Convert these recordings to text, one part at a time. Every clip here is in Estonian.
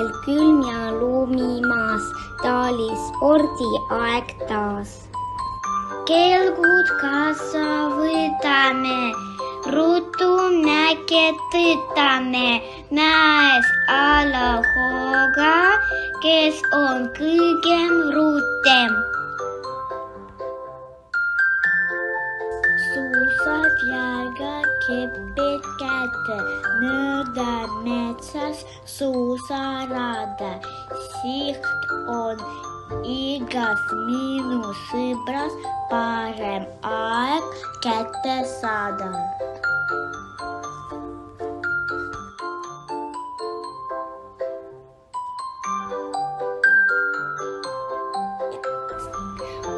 veel külm ja lumimaas, ta oli spordiaeg taas. Kelgud kaasa võtame, ruttu mäge tõtame, näes alahooga, kes on kõigem rutem. Suusad jalga, kepid kätte, mööda metsas suusarada. Siht on igas minu sõbras, parem aeg kätte saada.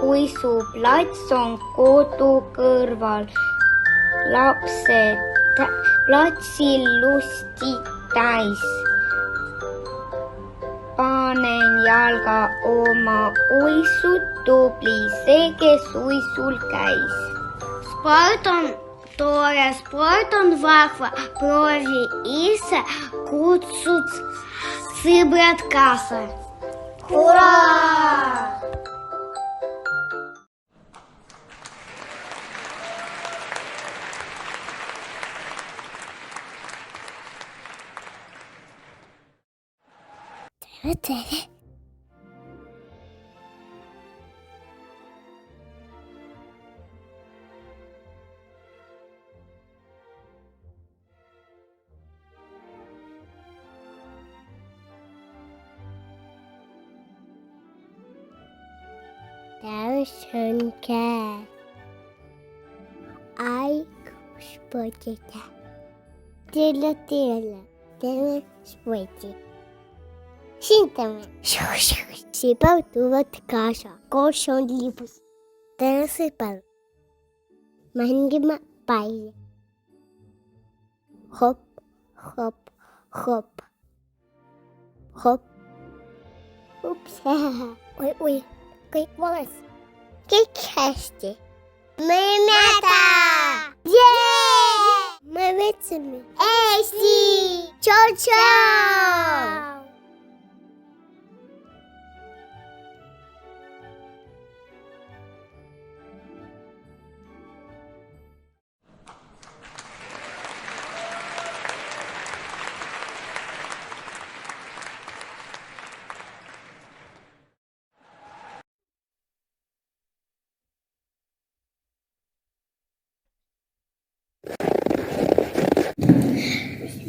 Uisuplats on kodu kõrval, lapsed platsil lusti täis. Panen jalga oma uisud, tubli see, kes uisul käis. Sport on tore, sport on vahva, proovi ise, kutsud sõbrad kaasa. Hurraa! Tere. Täysin käy. Aikuispodita. Tiellä. Teemme sportti. Sintame. Sipautuvat kaasa. Koos on lipus. Tänäsipal. Mängimme päin. Hop, hop, hop. Hop. Ups. Oi. Kõik vales. Kõik hästi. Me ei mäda. Jee! Me võtsime. Eesti! Tšau!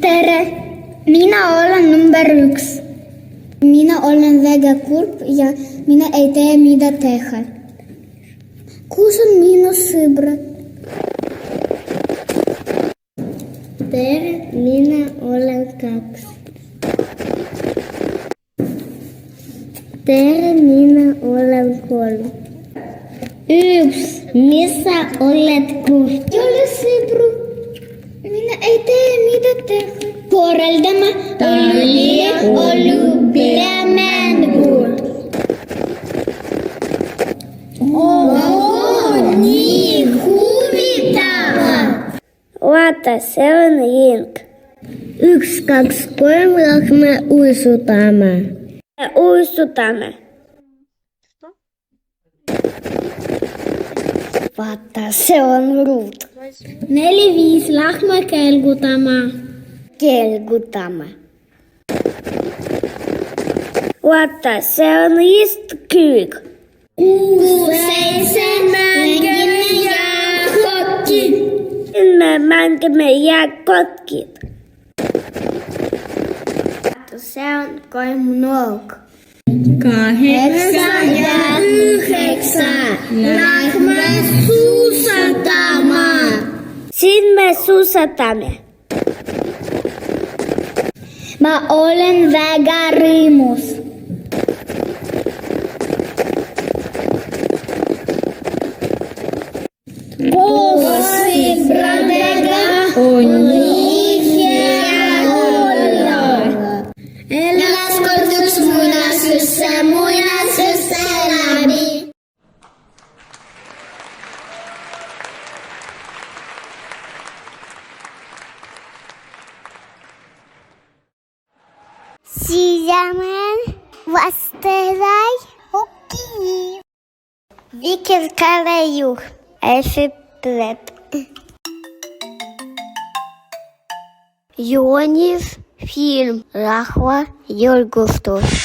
Tere, mina olen number 1. Mina olen väga kurb ja mina ei tea, mida teha. Kus on minu sõbrad? Tere, mina olen 2. Tere, mina olen 3. Ups, mis sa oled kurb? Ei ole sõbru. Mina ei tea, mida teha. Korraldame olümpiamängud. Nii huvitav! Vaata, see on ring. 1, 2, 3 lähme uisutame. Vaata, see on ruut. 4, 5 lähme kelgutama. Vaata, see on istküük. 6, 7 mängime jääkotkid. Me mängime jääkotkid. Vaata, see on kolmnurk. 8 ja 9 lähme suusatama. Siin me suusatame. Ma olen väga rõõmus. Koos sõbradega on nii hea olla. Las korduks muinasjusse läbi. Siis Benjamin vastarai. Okei. Vikerkälejuh. Sõbrad. Joonis film Rahva julgustus.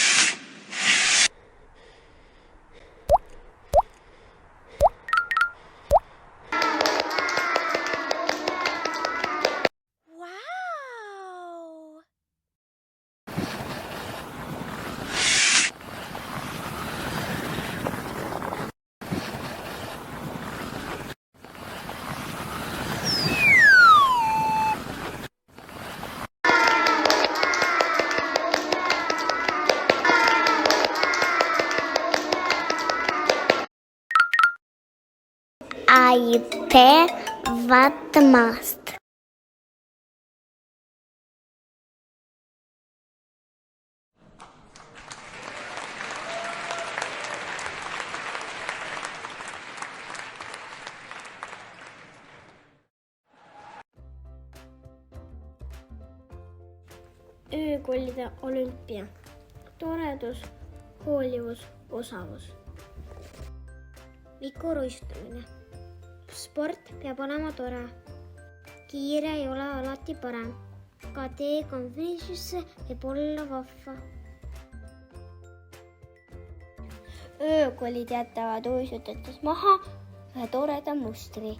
Aitäh vaatamast! Öökollide olümpia. Toredus, hoolivus, osavus. Vikuruistumine. Sport peab olema tore. Kiire ei ole alati parem. Ka tee konfliktisse võib olla vahva. Öökollid jätavad uisutades maha ühe toreda mustri.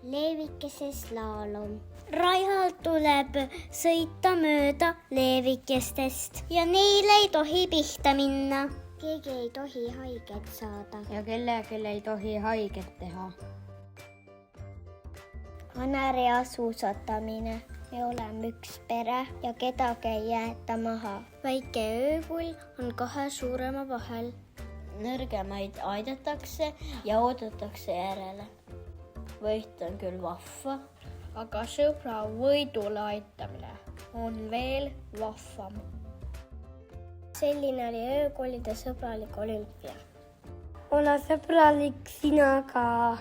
Leevikese slaalom. Raihal tuleb sõita mööda leevikestest ja neile ei tohi pihta minna. Keegi ei tohi haiget saada. Ja kellelegi ei tohi haiget teha. Kanaria suusatamine. Me oleme üks pere ja kedagi ei jäeta maha. Väike öökull on kahe suurema vahel. Nõrgemaid aidatakse ja oodatakse järele. Võit on küll vahva, aga sõbra võidule aitamine on veel vahvam. Selline oli öökollide sõbralik olümpia. Ole sõbralik sina ka.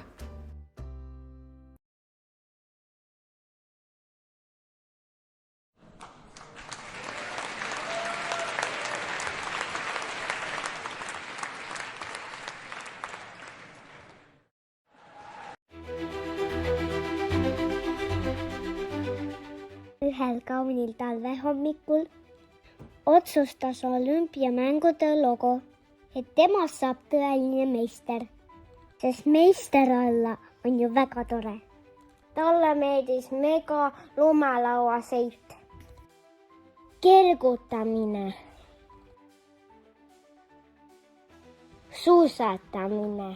Ühel kaunil talvehommikul otsustas olümpiamängude logo, et temast saab tõeline meister, sest meister olla on ju väga tore. Talle meeldis mega lumelauaseit, kergutamine, suusatamine,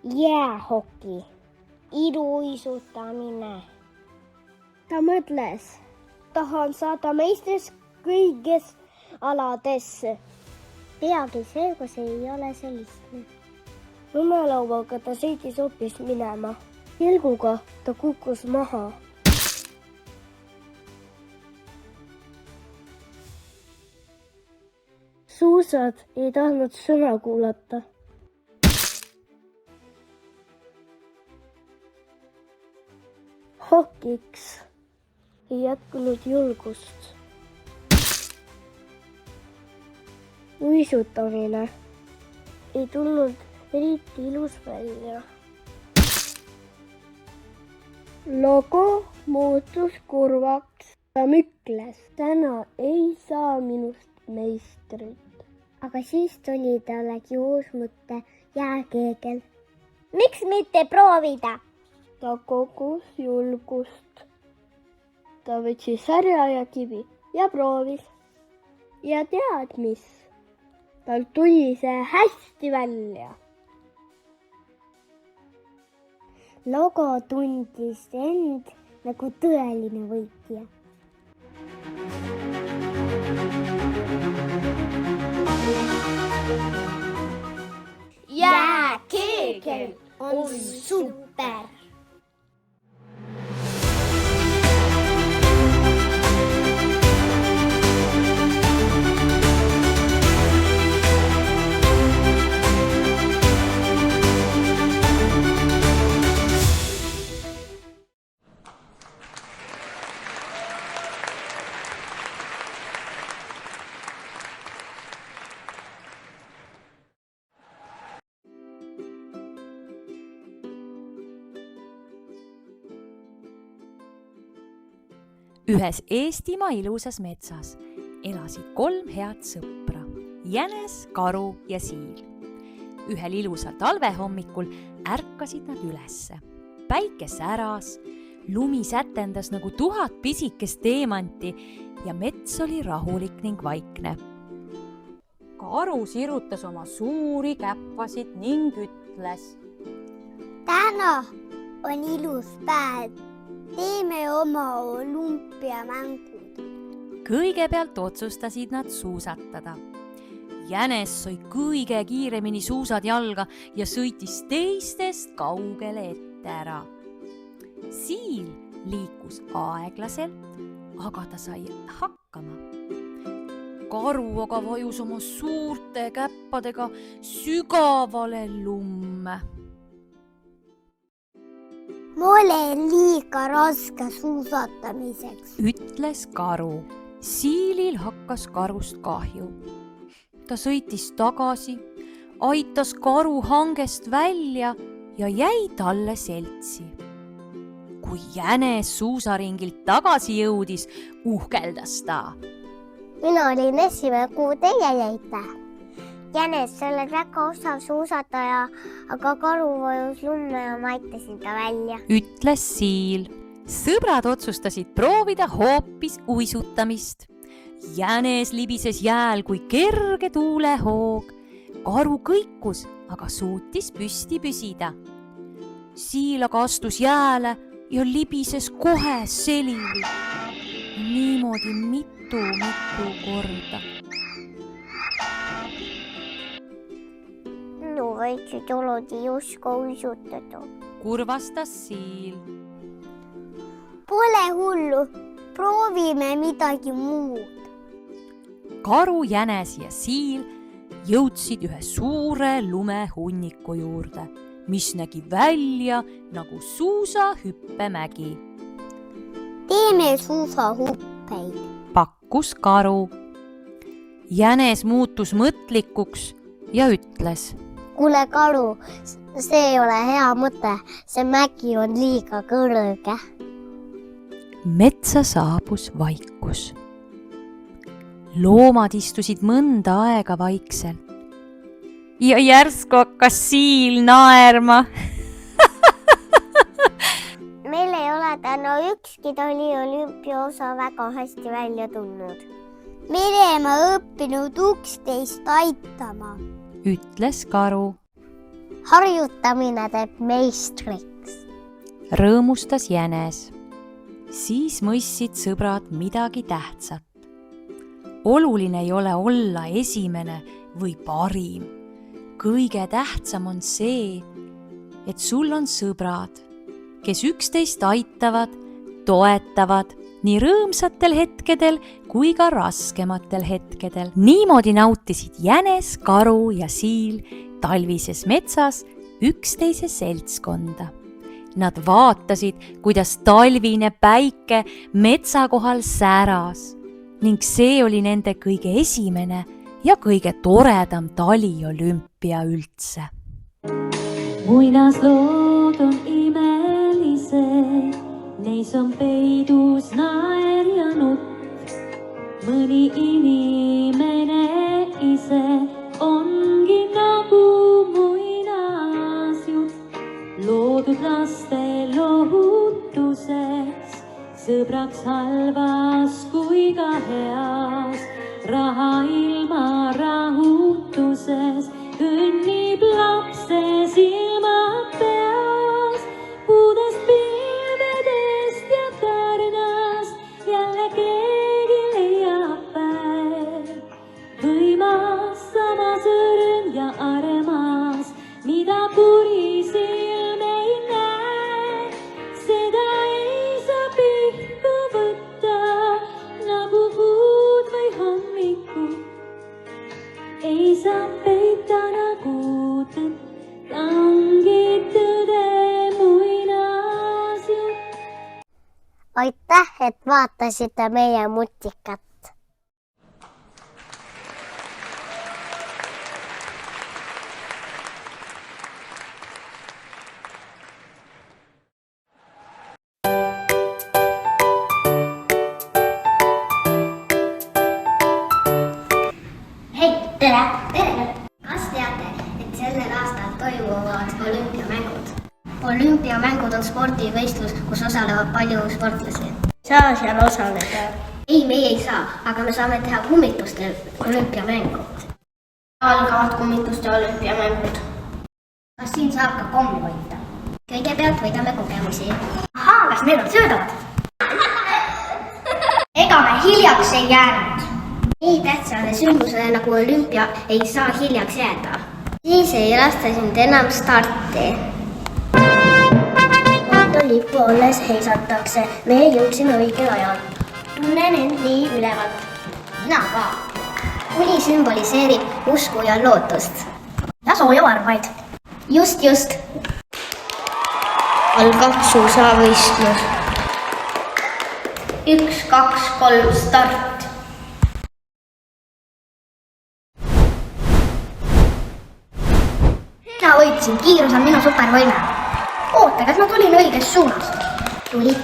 jäähoki, iluuisutamine. Ta mõtles, tahan saada meistriks kõiges alades. Peagi selgus ei ole see lihtne. Lumelauaga ta sõitis hoopis minema. Kelguga ta kukkus maha. Suusad ei tahtnud sõna kuulata. Hokiks ei jätkunud julgust. Uisutamine ei tulnud eriti ilus välja. Logo muutus kurvaks. Ta mükles. Täna ei saa minust meistrit. Aga siis tuli tallegi uus mõte jääkeegel. Miks mitte proovida? Ta kogus julgust. Ta võtsis härja ja kivi ja proovis. Ja tead mis? Tal tuli see hästi välja. Logo tundis end nagu tõeline võitja. Jääkeegel on super! Ühes Eestimaa ilusas metsas elasid 3 head sõpra, jänes, karu ja siil. Ühel ilusal talvehommikul ärkasid nad ülesse. Päike säras, lumi sätendas nagu 1000 pisikest teemanti ja mets oli rahulik ning vaikne. Karu sirutas oma suuri käppasid ning ütles: Täna on ilus päev. Teeme oma olümpiamängud. Kõigepealt otsustasid nad suusatada. Jänes sai kõige kiiremini suusad jalga ja sõitis teistest kaugele ette ära. Siil liikus aeglaselt, aga ta sai hakkama. Karu aga vajus oma suurte käppadega sügavale lumme. Ma olen liiga raske suusatamiseks, ütles karu. Siilil hakkas karust kahju. Ta sõitis tagasi, aitas karu hangest välja ja jäi talle seltsi. Kui jänes suusaringilt tagasi jõudis, uhkeldas ta. Mina olin esimene, kuhu teie jäite. Jänes, sa oled väga osav suusataja, aga karu vajus lumme ja ma aitasin ta välja, ütles siil. Sõbrad otsustasid proovida hoopis uisutamist. Jänes libises jääl kui kerge tuulehoog. Karu kõikus, aga suutis püsti püsida. Siil aga astus jääle ja libises kohe selili. Niimoodi mitu korda. no väiksed jalad ei oska uisutada. Kurvastas siil. Pole hullu, proovime midagi muud. Karu, jänes ja siil jõudsid ühe suure lumehunniku juurde, mis nägi välja nagu suusahüppemägi. Teeme suusahüppeid, pakkus karu. Jänes muutus mõtlikuks ja ütles: kuule karu, see ei ole hea mõte, see mägi on liiga kõrge. Metsa saabus vaikus. Loomad istusid mõnda aega vaikselt ja järsku hakkas siil naerma. Meil ei ole täna ükski taliolümpiaosa väga hästi välja tulnud. Me oleme õppinud üksteist aitama. Ütles karu. Harjutamine teeb meistriks. Rõõmustas jänes. Siis mõistsid sõbrad midagi tähtsat. Oluline ei ole olla esimene või parim. Kõige tähtsam on see, et sul on sõbrad, kes üksteist aitavad, toetavad nii rõõmsatel hetkedel kui ka raskematel hetkedel. Niimoodi nautisid jänes, karu ja siil talvises metsas üksteise seltskonda. Nad vaatasid, kuidas talvine päike metsa kohal säras ning see oli nende kõige esimene ja kõige toredam taliolümpia üldse. Muinaslood on imelised, neis on peidus naer ja nutt. Mõni inimene ise ongi nagu muinasjutt, loodud laste lohutuseks, sõbraks halvas kui ka heas, raha ilma rahutuses, kõnnib lapse silmad peas, puudest pilvedest ja kärnast jälle keegi leiab päev. Võimas, samas õrn ja armas, mida kuri silm ei näe, seda ei saa pihku võtta nagu kuud või hommikul. Ei saa peita nagu tõtt, ongi tõde muinasjutt. Aitäh, et vaatasite meie mutikat. tere! Kas teate, et sellel aastal toimuvad olümpiamängud? Olümpiamängud on spordivõistlus, kus osalevad palju sportlasi. Saa seal osaleda. Ei, meie ei saa, aga me saame teha kummitustel olümpiamängud. Algavad kummituste olümpiamängud. Kas siin saab ka kommi võita? Kõigepealt võidame kogemusi. Ahaa, kas need on söödavad? Ega me hiljaks ei jäänud. Nii tähtsale sündmusele nagu olümpia ei saa hiljaks jääda. Siis ei lasta sind enam starti. Lipu alles heisatakse. Me jõudsime õigel ajal. Tunnen end nii ülevalt. Mina ka. Uni sümboliseerib usku ja lootust. Ja soojavarvaid. Just. Algab suusavõistlus. 1, 2, 3, start. Mina võitsin, kiirus on minu supervõime. Oota, kas ma tulin õigest suunast? Tulid,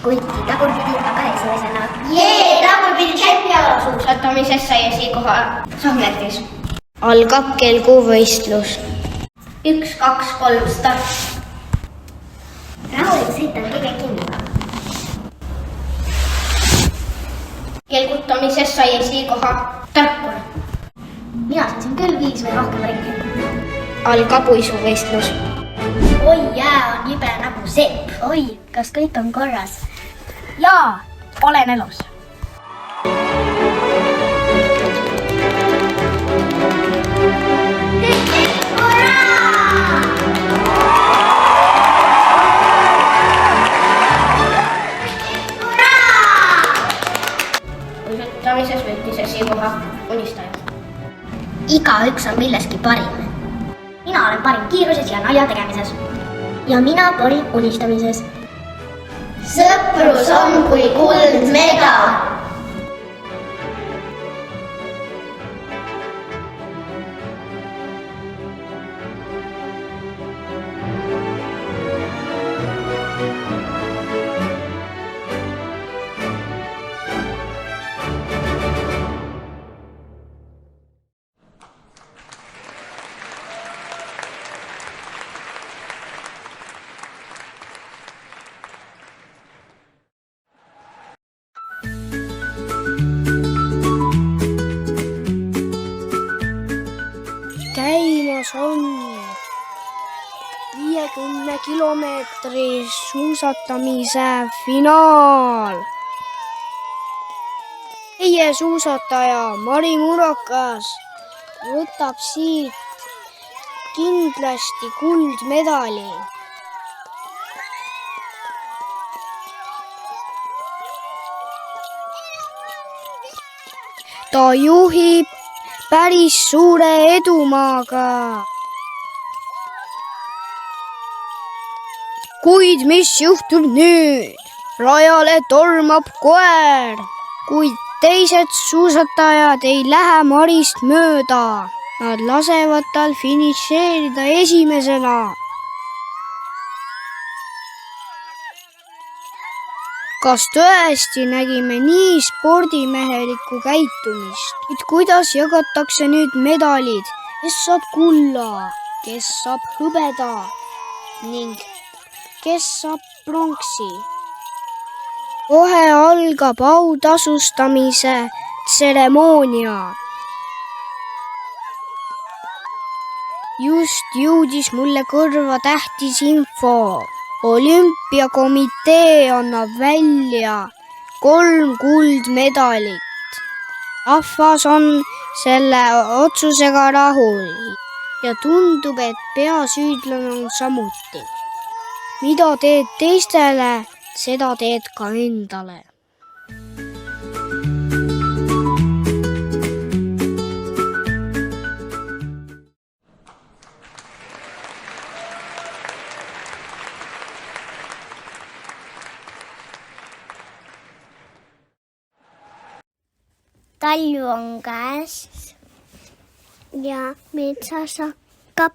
kuid tagurpidi aga esimesena. Jee, tagurpidi tšempion! Suusatamises sai esikoha Sohmertis. Algab kelguvõistlus. 1, 2, 3, start. Rahulik sõit on kõige kindlam. Kelgutamises sai esikoha Tarkur. Mina sain siin küll 5 või rohkem ringi. Algab uisuvõistlus. Oi, jää on jibe nagu sepp. Oi, kas kõik on korras? Jaa, olen elus. Uisutamises võttis esikoha unistaja. Igaüks on milleski parim. Mina olen parim kiiruses ja nalja tegemises. Ja mina parim unistamises. Sõprus on kui kuldmedal. Käimas on 50 kilomeetri suusatamise finaal. Meie suusataja Mari Murakas võtab siit kindlasti kuldmedali. Ta juhib päris suure edumaaga. Kuid mis juhtub nüüd? Rajale tormab koer, kuid teised suusatajad ei lähe Marist mööda. Nad lasevad tal finišeerida esimesena. Kas tõesti nägime nii spordimehelikku käitumist? Kuidas jagatakse nüüd medalid? Kes saab kulla, kes saab hõbeda ning kes saab pronksi? Kohe algab autasustamise tseremoonia. Just jõudis mulle kõrva tähtis info. Olümpiakomitee annab välja 3 kuldmedalit. Rahvas on selle otsusega rahul ja tundub, et peasüüdlane on samuti. Mida teed teistele, seda teed ka endale. Talv on käes ja metsas hakkab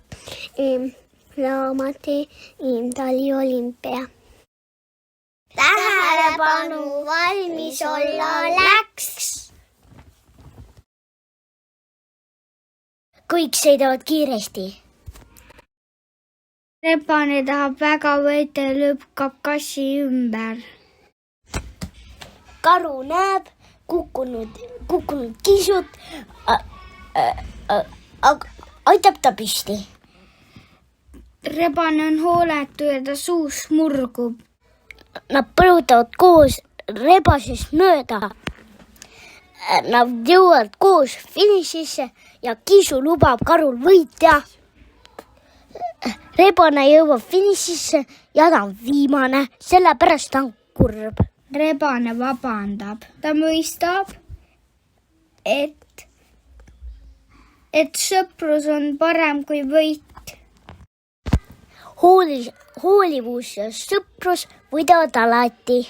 laamade taliolümpia. Tähelepanu, valmis olla läks! kõik sõidavad kiiresti. rebane tahab väga võita ja lükkab kassi ümber. Karu näeb kukkunud kisut, aitab ta püsti. rebane on hooletu ja ta suus murgub. Nad põrutavad koos rebasest mööda. Nad jõuavad koos finišisse ja kisu lubab karul võitja. Rebane jõuab finišisse ja ta on viimane, sellepärast ta on kurb. rebane vabandab. ta mõistab, et sõprus on parem kui võit. Hoolivus ja sõprus võidavad alati.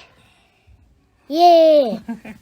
Jee!